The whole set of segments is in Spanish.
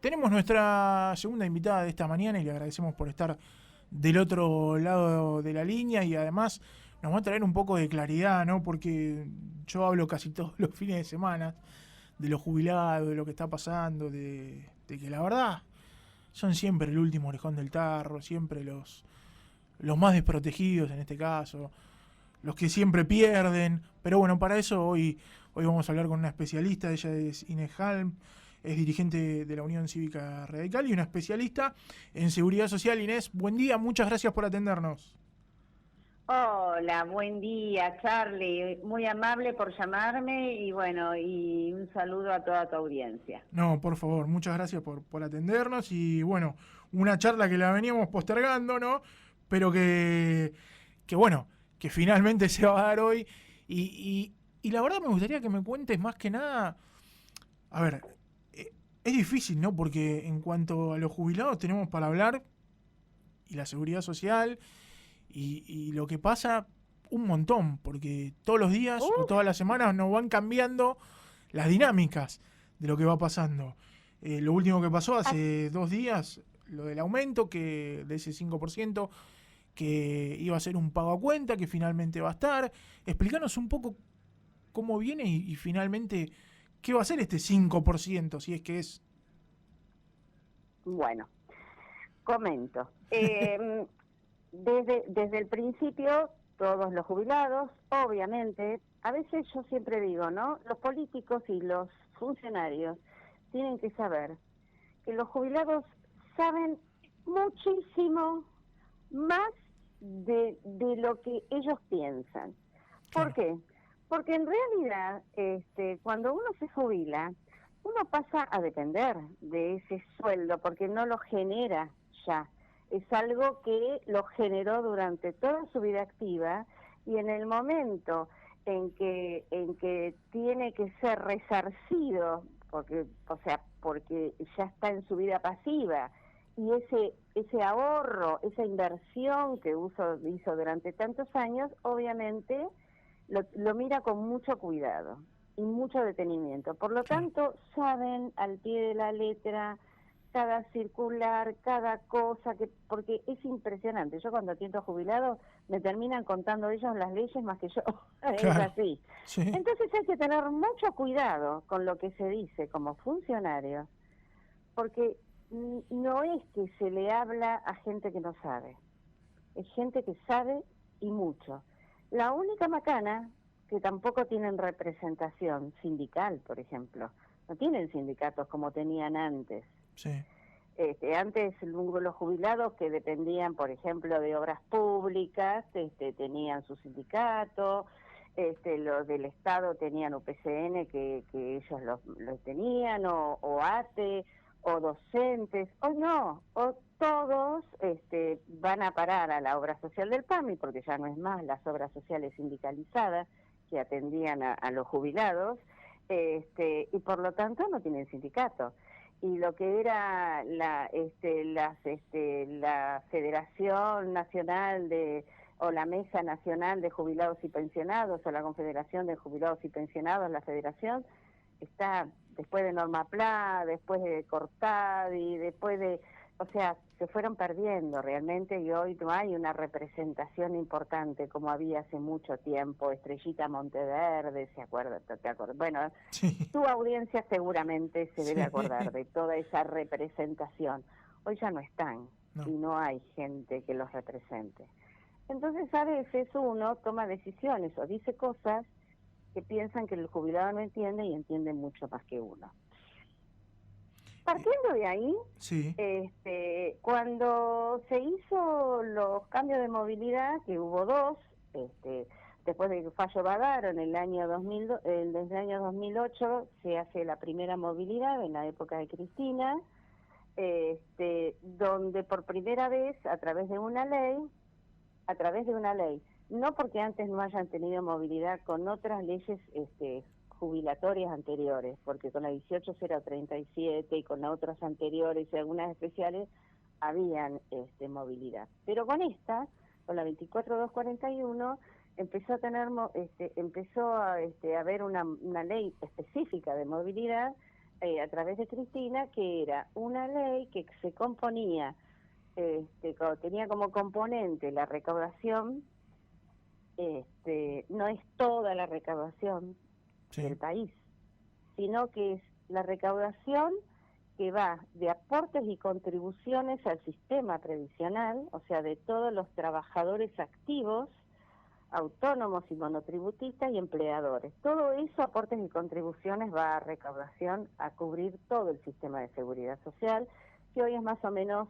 tenemos nuestra segunda invitada de esta mañana y le agradecemos por estar del otro lado de la línea y además nos va a traer un poco de claridad, ¿no? Porque yo hablo casi todos los fines de semana de los jubilados, de lo que está pasando, de que la verdad son siempre el último orejón del tarro, siempre los más desprotegidos en este caso, los que siempre pierden. Pero bueno, para eso hoy vamos a hablar con una especialista. Ella es Inés Halm, es dirigente de la Unión Cívica Radical y una especialista en seguridad social. Inés, buen día, muchas gracias por atendernos. Hola, buen día, Charlie. Muy amable por llamarme y bueno, y un saludo a toda tu audiencia. No, por favor, muchas gracias por atendernos y bueno, una charla que la veníamos postergando, ¿no? Pero que bueno, que finalmente se va a dar hoy y la verdad me gustaría que me cuentes más que nada, a ver, es difícil, ¿no? Porque en cuanto a los jubilados tenemos para hablar y la seguridad social y lo que pasa un montón, porque todos los días o todas las semanas nos van cambiando las dinámicas de lo que va pasando. Lo último que pasó hace 2 días, lo del aumento que de ese 5%, que iba a ser un pago a cuenta, que finalmente va a estar. Explícanos un poco cómo viene y finalmente qué va a ser este 5%, si es que es. Bueno, comento. Desde el principio, todos los jubilados, obviamente, a veces yo siempre digo, ¿no? Los políticos y los funcionarios tienen que saber que los jubilados saben muchísimo más de lo que ellos piensan. ¿Por Claro. qué? Porque en realidad, cuando uno se jubila, uno pasa a depender de ese sueldo, porque no lo genera ya. Es algo que lo generó durante toda su vida activa y en el momento en que tiene que ser resarcido, porque ya está en su vida pasiva, y ese ahorro, esa inversión que hizo durante tantos años, obviamente lo mira con mucho cuidado y mucho detenimiento. Por lo Claro. tanto, saben al pie de la letra cada circular, cada cosa, porque es impresionante. Yo cuando atiendo a jubilados me terminan contando ellos las leyes más que yo. Es Claro. así. Sí. Entonces hay que tener mucho cuidado con lo que se dice como funcionario, porque no es que se le habla a gente que no sabe, es gente que sabe y mucho. La única macana que tampoco tienen representación sindical, por ejemplo, no tienen sindicatos como tenían antes. Sí. Antes los jubilados que dependían, por ejemplo, de obras públicas, tenían su sindicato, los del Estado tenían UPCN que ellos los tenían, o ATE, o docentes, o no, o todos van a parar a la obra social del PAMI, porque ya no es más las obras sociales sindicalizadas que atendían a los jubilados, y por lo tanto no tienen sindicato. Y lo que era la Federación Nacional o la Mesa Nacional de Jubilados y Pensionados, o la Confederación de Jubilados y Pensionados, la federación, está después de Norma Pla, después de Cortadi, o sea, se fueron perdiendo realmente y hoy no hay una representación importante como había hace mucho tiempo. Estrellita Monteverde, ¿se acuerda? ¿Te acuerdas? Bueno, Sí. tu audiencia seguramente se debe Sí. acordar de toda esa representación. Hoy ya no están y No. no hay gente que los represente. Entonces a veces uno toma decisiones o dice cosas que piensan que el jubilado no entiende y entiende mucho más que uno. Partiendo de ahí, Sí. cuando se hizo los cambios de movilidad, que hubo dos, después de que Fallo Badaro en el año 2000, desde el año 2008 se hace la primera movilidad en la época de Cristina, donde por primera vez a través de una ley, no porque antes no hayan tenido movilidad con otras leyes jubilatorias anteriores, porque con la 18037 y con las otras anteriores y algunas especiales habían movilidad. Pero con esta, con la 24241, empezó a tener empezó a haber una ley específica de movilidad a través de Cristina, que era una ley que se componía, tenía como componente la recaudación, no es toda la recaudación del Sí, país, sino que es la recaudación que va de aportes y contribuciones al sistema previsional, o sea, de todos los trabajadores activos, autónomos y monotributistas y empleadores. Todo eso, aportes y contribuciones, va a recaudación a cubrir todo el sistema de seguridad social, que hoy es más o menos,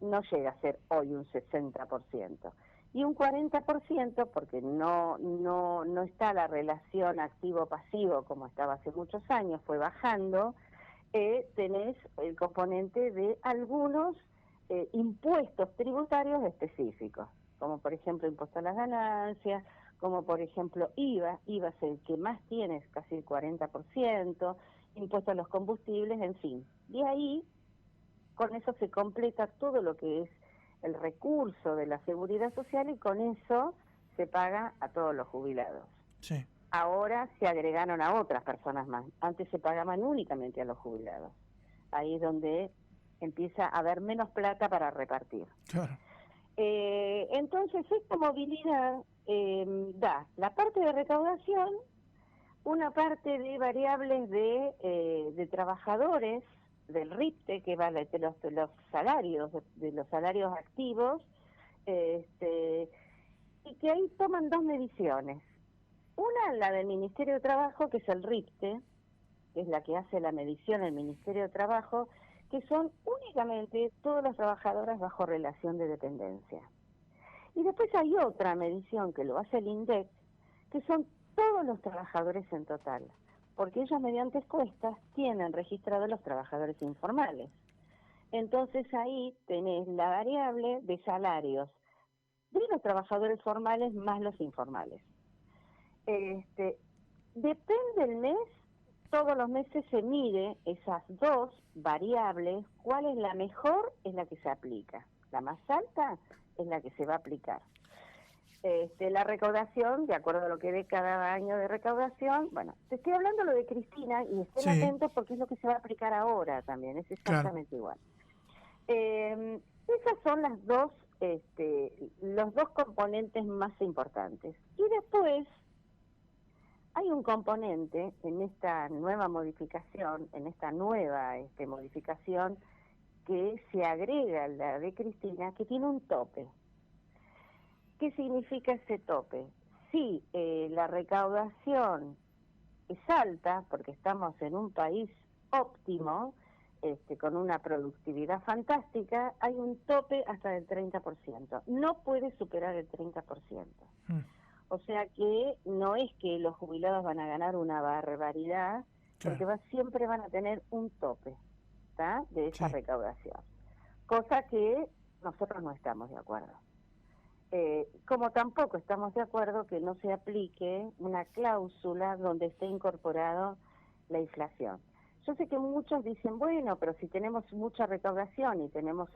no llega a ser hoy un 60%. Y un 40%, porque no está la relación activo-pasivo como estaba hace muchos años, fue bajando, tenés el componente de algunos impuestos tributarios específicos, como por ejemplo impuesto a las ganancias, como por ejemplo IVA es el que más tiene, es casi el 40%, impuesto a los combustibles, en fin. De ahí, con eso se completa todo lo que es el recurso de la seguridad social y con eso se paga a todos los jubilados. sí, Ahora se agregaron a otras personas más. Antes se pagaban únicamente a los jubilados. Ahí es donde empieza a haber menos plata para repartir. claro. Entonces, esta movilidad da la parte de recaudación, una parte de variables de trabajadores del RIPTE, que va de los salarios, de los salarios activos, y que ahí toman dos mediciones. Una, la del Ministerio de Trabajo, que es el RIPTE, que es la que hace la medición del Ministerio de Trabajo, que son únicamente todas las trabajadoras bajo relación de dependencia. Y después hay otra medición que lo hace el INDEC, que son todos los trabajadores en total, porque ellos mediante encuestas tienen registrados los trabajadores informales. Entonces ahí tenés la variable de salarios de los trabajadores formales más los informales. Depende del mes, todos los meses se mide esas dos variables, cuál es la mejor es la que se aplica, la más alta es la que se va a aplicar. La recaudación, de acuerdo a lo que dé cada año de recaudación, bueno, te estoy hablando lo de Cristina y estén Sí, atentos porque es lo que se va a aplicar ahora también, es claro. exactamente igual. Esas son los dos componentes más importantes. Y después hay un componente en esta nueva modificación, modificación que se agrega a la de Cristina, que tiene un tope. ¿Qué significa ese tope? Si la recaudación es alta, porque estamos en un país óptimo, con una productividad fantástica, hay un tope hasta del 30%. No puede superar el 30%. Mm, O sea que no es que los jubilados van a ganar una barbaridad, porque claro, siempre van a tener un tope, ¿tá?, de esa sí. recaudación. Cosa que nosotros no estamos de acuerdo. Como tampoco estamos de acuerdo que no se aplique una cláusula donde esté incorporado la inflación. Yo sé que muchos dicen, bueno, pero si tenemos mucha recaudación y tenemos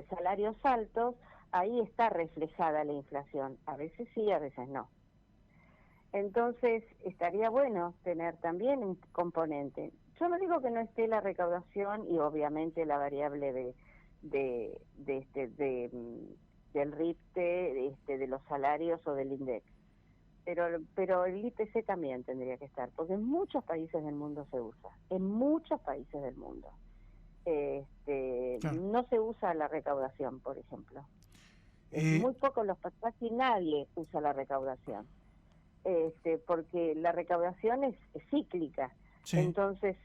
salarios altos, ahí está reflejada la inflación. A veces sí, a veces no. Entonces, estaría bueno tener también un componente. Yo no digo que no esté la recaudación y obviamente la variable del RIPTE, de los salarios o del INDEC. Pero el IPC también tendría que estar, porque en muchos países del mundo se usa, en muchos países del mundo. Claro. No se usa la recaudación, por ejemplo. Es Eh, muy poco, casi nadie usa la recaudación. Porque la recaudación es cíclica, sí, entonces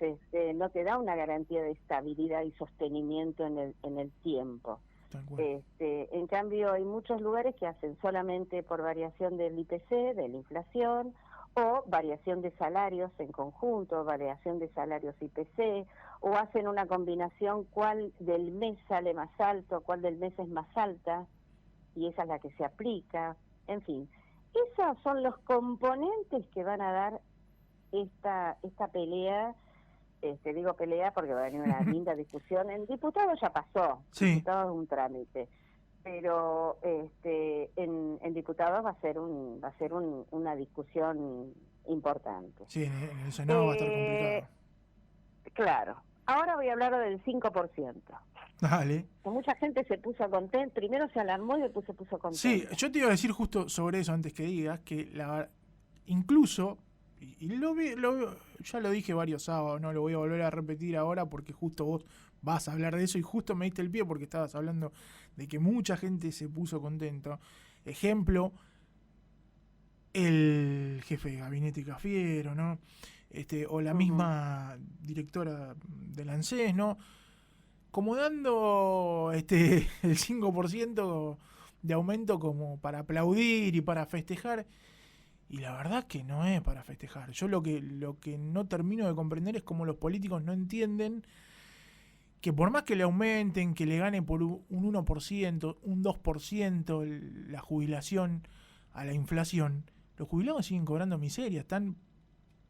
no te da una garantía de estabilidad y sostenimiento en el tiempo. tal cual. En cambio, hay muchos lugares que hacen solamente por variación del IPC, de la inflación, o variación de salarios en conjunto, variación de salarios IPC, o hacen una combinación cuál del mes sale más alto, cuál del mes es más alta, y esa es la que se aplica, en fin. Esos son los componentes que van a dar esta pelea. Digo pelea porque va a venir una linda discusión. En diputados ya pasó, Sí, diputados es un trámite, pero en diputados va a ser una discusión importante. sí, en el Senado va a estar Eh, complicado. Claro. Ahora voy a hablar del 5%. Dale. Mucha gente se puso contenta, primero se alarmó y después se puso contenta. Sí, yo te iba a decir justo sobre eso antes que digas, que incluso, y ya lo dije varios sábados, no lo voy a volver a repetir ahora porque justo vos vas a hablar de eso y justo me diste el pie porque estabas hablando de que mucha gente se puso contento. Ejemplo, el jefe de gabinete Cafiero, ¿no? O la misma directora del ANSES, ¿no? Como dando el 5% de aumento como para aplaudir y para festejar. Y la verdad que no es para festejar. Yo lo que no termino de comprender es cómo los políticos no entienden que por más que le aumenten, que le gane por un 1%, un 2% la jubilación a la inflación, los jubilados siguen cobrando miseria. Están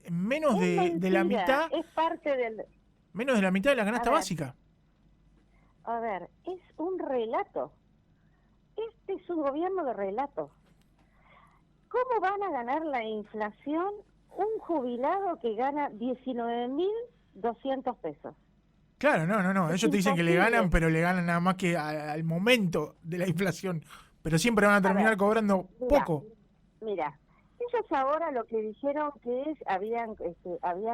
en menos de la mitad. Es parte del... Menos de la mitad de la canasta básica. A ver, es un relato. Este es un gobierno de relato. ¿Cómo van a ganar la inflación un jubilado que gana 19.200 pesos? Claro, no. Ellos te dicen que le ganan, pero le ganan nada más que al momento de la inflación. Pero siempre van a terminar cobrando poco. Mira, ellos ahora lo que dijeron que es, habían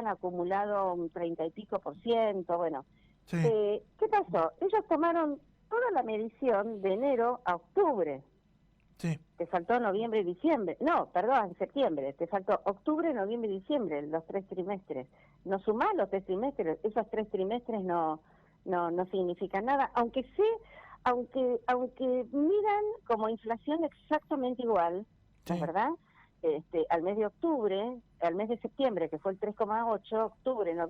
acumulado un 30 y pico %, bueno. Sí. ¿Qué pasó? Ellos tomaron toda la medición de enero a octubre. Sí. Te faltó noviembre y diciembre. No, perdón, septiembre. Te faltó octubre, noviembre y diciembre, los 3 trimestres. No sumás los 3 trimestres. Esos 3 trimestres no significan nada. Aunque miran como inflación exactamente igual, ¿no es verdad? Al mes de octubre, al mes de septiembre, que fue el 3,8, octubre, a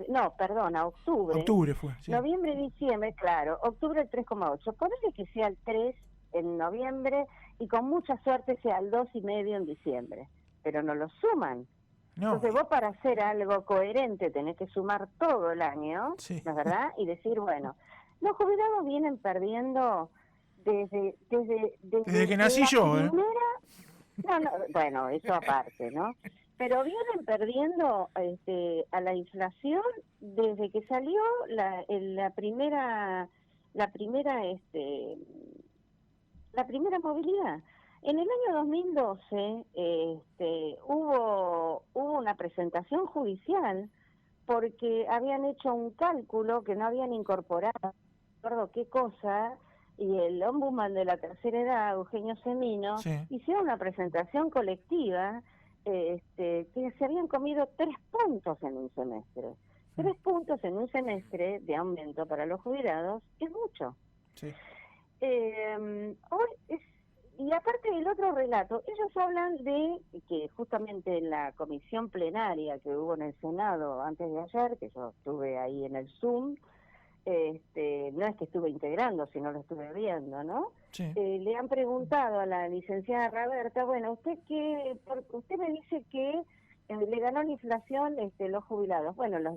octubre. Octubre fue, sí. Noviembre y diciembre, claro, octubre el 3,8. Ponele que sea el 3 en noviembre y con mucha suerte sea el 2,5 en diciembre, pero no lo suman. No. Entonces vos para hacer algo coherente tenés que sumar todo el año, sí. ¿no es verdad? Y decir, bueno, los jubilados vienen perdiendo desde que nací yo, bueno, eso aparte, ¿no? Pero vienen perdiendo a la inflación desde que salió la primera movilidad. En el año 2012 hubo una presentación judicial porque habían hecho un cálculo que no habían incorporado, no recuerdo qué cosa, y el ombudsman de la tercera edad, Eugenio Semino, hicieron una presentación colectiva que se habían comido 3 puntos en un semestre. 3 puntos en un semestre de aumento para los jubilados es mucho. Sí. Y aparte del otro relato, ellos hablan de que justamente en la comisión plenaria que hubo en el Senado antes de ayer, que yo estuve ahí en el Zoom, no es que estuve integrando, sino lo estuve viendo, ¿no? Sí. Le han preguntado a la licenciada Raberta, bueno, usted me dice que le ganó la inflación los jubilados. Bueno, los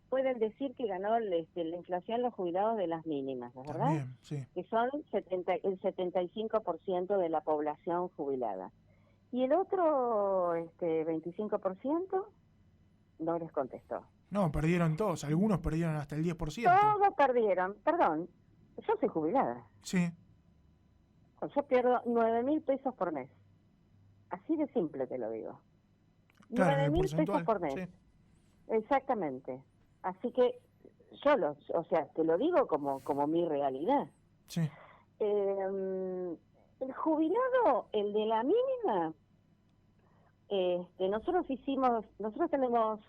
pueden decir que ganó la inflación los jubilados de las mínimas, ¿verdad? También, sí. Que son el 75% de la población jubilada. Y el otro 25% no les contestó. No, perdieron todos. Algunos perdieron hasta el 10%. Todos perdieron. Perdón, yo soy jubilada. Sí. Yo pierdo 9.000 pesos por mes. Así de simple te lo digo. Claro, 9.000 pesos por mes. Sí. Exactamente. Así que yo te lo digo como mi realidad. Sí. El jubilado, el de la mínima, nosotros tenemos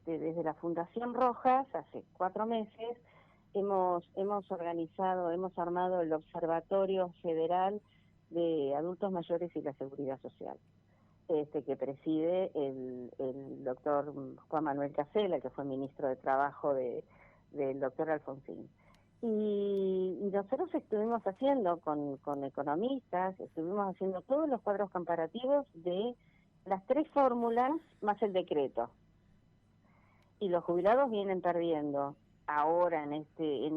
desde la Fundación Rojas hace 4 meses hemos armado el Observatorio Federal de Adultos Mayores y la Seguridad Social, que preside el doctor Juan Manuel Casella, que fue ministro de Trabajo del doctor Alfonsín. Y nosotros estuvimos haciendo con economistas, estuvimos haciendo todos los cuadros comparativos de las 3 fórmulas más el decreto. Y los jubilados vienen perdiendo ahora en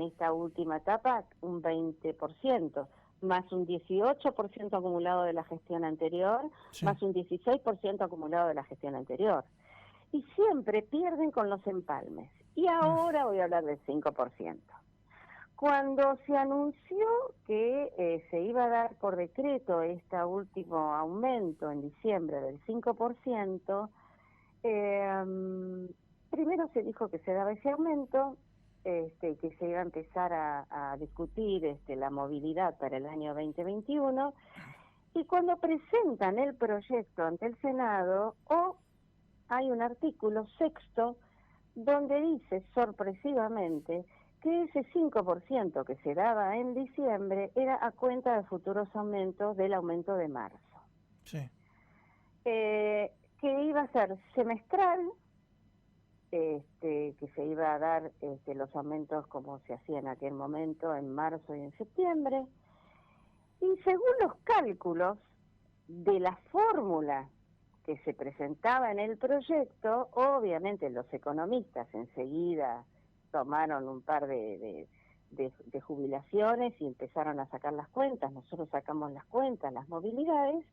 esta última etapa un 20%, más un 18% acumulado de la gestión anterior, más un 16% acumulado de la gestión anterior. Y siempre pierden con los empalmes. Y ahora voy a hablar del 5%. Cuando se anunció que se iba a dar por decreto este último aumento en diciembre del 5%, primero se dijo que se daba ese aumento, que se iba a empezar a discutir la movilidad para el año 2021, y cuando presentan el proyecto ante el Senado, hay un artículo sexto donde dice sorpresivamente que ese 5% que se daba en diciembre era a cuenta de futuros aumentos del aumento de marzo. Sí. Que iba a ser semestral, que se iba a dar los aumentos como se hacía en aquel momento, en marzo y en septiembre. Y según los cálculos de la fórmula que se presentaba en el proyecto, obviamente los economistas enseguida tomaron un par de jubilaciones y empezaron a sacar las cuentas. Nosotros sacamos las cuentas, las movilidades,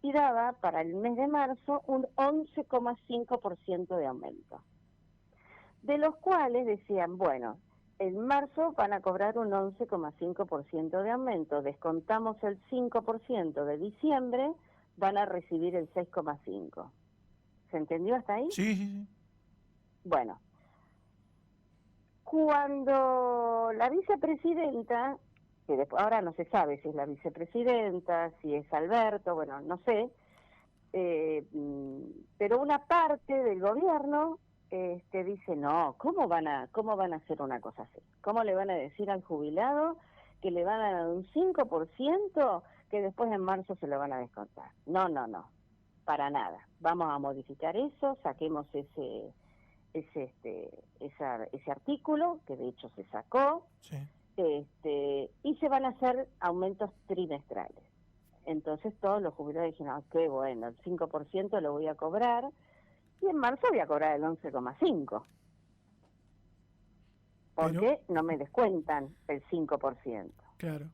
y daba para el mes de marzo un 11,5% de aumento. De los cuales decían, bueno, en marzo van a cobrar un 11,5% de aumento, descontamos el 5% de diciembre, van a recibir el 6,5%. ¿Se entendió hasta ahí? Sí, sí, sí. Bueno, cuando la vicepresidenta, que después, ahora no se sabe si es la vicepresidenta, si es Alberto, bueno, no sé, pero una parte del gobierno dice, no, ¿cómo van a hacer una cosa así? ¿Cómo le van a decir al jubilado que le van a dar un 5% que después en marzo se lo van a descontar? No, para nada. Vamos a modificar eso, saquemos ese artículo, que de hecho se sacó, Sí. Y se van a hacer aumentos trimestrales. Entonces todos los jubilados dijeron, qué bueno, el 5% lo voy a cobrar, y en marzo voy a cobrar el 11,5%. Porque no me descuentan el 5%. Claro.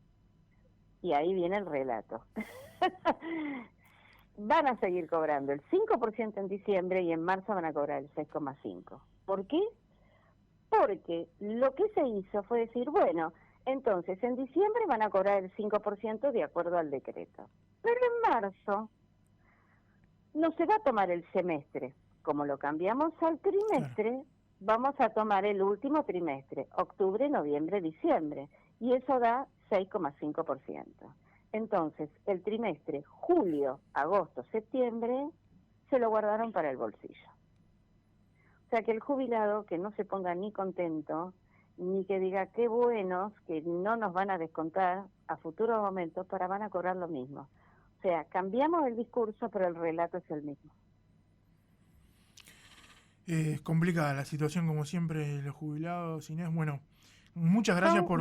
Y ahí viene el relato. Van a seguir cobrando el 5% en diciembre y en marzo van a cobrar el 6,5%. ¿Por qué? Porque lo que se hizo fue decir, bueno, entonces en diciembre van a cobrar el 5% de acuerdo al decreto. Pero en marzo no se va a tomar el semestre. Como lo cambiamos al trimestre, claro, vamos a tomar el último trimestre, octubre, noviembre, diciembre, y eso da 6,5%. Entonces, el trimestre julio, agosto, septiembre, se lo guardaron para el bolsillo. O sea que el jubilado que no se ponga ni contento, ni que diga qué buenos, que no nos van a descontar a futuros momentos, van a cobrar lo mismo. O sea, cambiamos el discurso, pero el relato es el mismo. Es complicada la situación, como siempre, los jubilados, Inés. Bueno, muchas gracias por...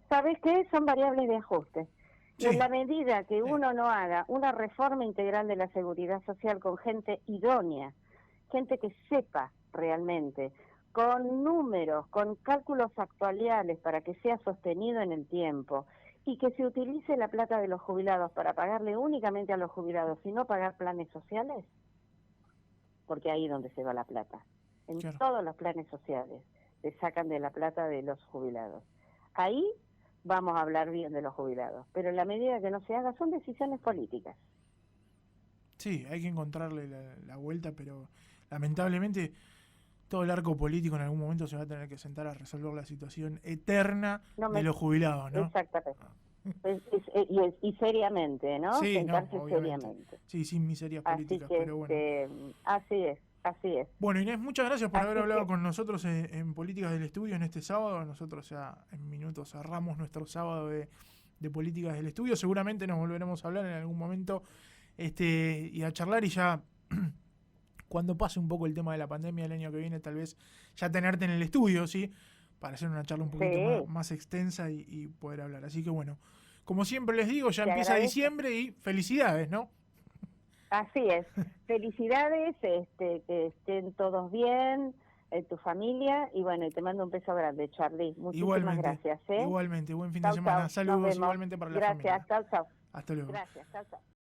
¿Sabes qué? Son variables de ajuste. Sí. En la medida que uno no haga una reforma integral de la seguridad social con gente idónea, gente que sepa realmente, con números, con cálculos actuariales para que sea sostenido en el tiempo, y que se utilice la plata de los jubilados para pagarle únicamente a los jubilados y no pagar planes sociales, porque ahí es donde se va la plata. En Claro. todos los planes sociales se sacan de la plata de los jubilados. Ahí vamos a hablar bien de los jubilados, pero en la medida que no se haga son decisiones políticas. Sí, hay que encontrarle la vuelta, pero lamentablemente todo el arco político en algún momento se va a tener que sentar a resolver la situación eterna de los jubilados, ¿no? Exactamente. Y seriamente, ¿no? Sí, sentarse no, seriamente. Sí, sin miserias políticas, así que, pero bueno. Así es. Bueno, Inés, muchas gracias por haber hablado con nosotros en Políticas del Estudio en este sábado. Nosotros ya en minutos cerramos nuestro sábado de Políticas del Estudio. Seguramente nos volveremos a hablar en algún momento y a charlar, y ya cuando pase un poco el tema de la pandemia el año que viene, tal vez ya tenerte en el estudio, ¿sí? Para hacer una charla un poquito más extensa y poder hablar. Así que bueno, como siempre les digo, ya empieza diciembre y felicidades, ¿no? Así es. Felicidades, que estén todos bien, tu familia, y bueno, y te mando un beso grande, Charly. Muchísimas gracias. Igualmente, buen fin de semana. Saludos igualmente para la familia. Gracias, chau. Hasta luego. Gracias, chau.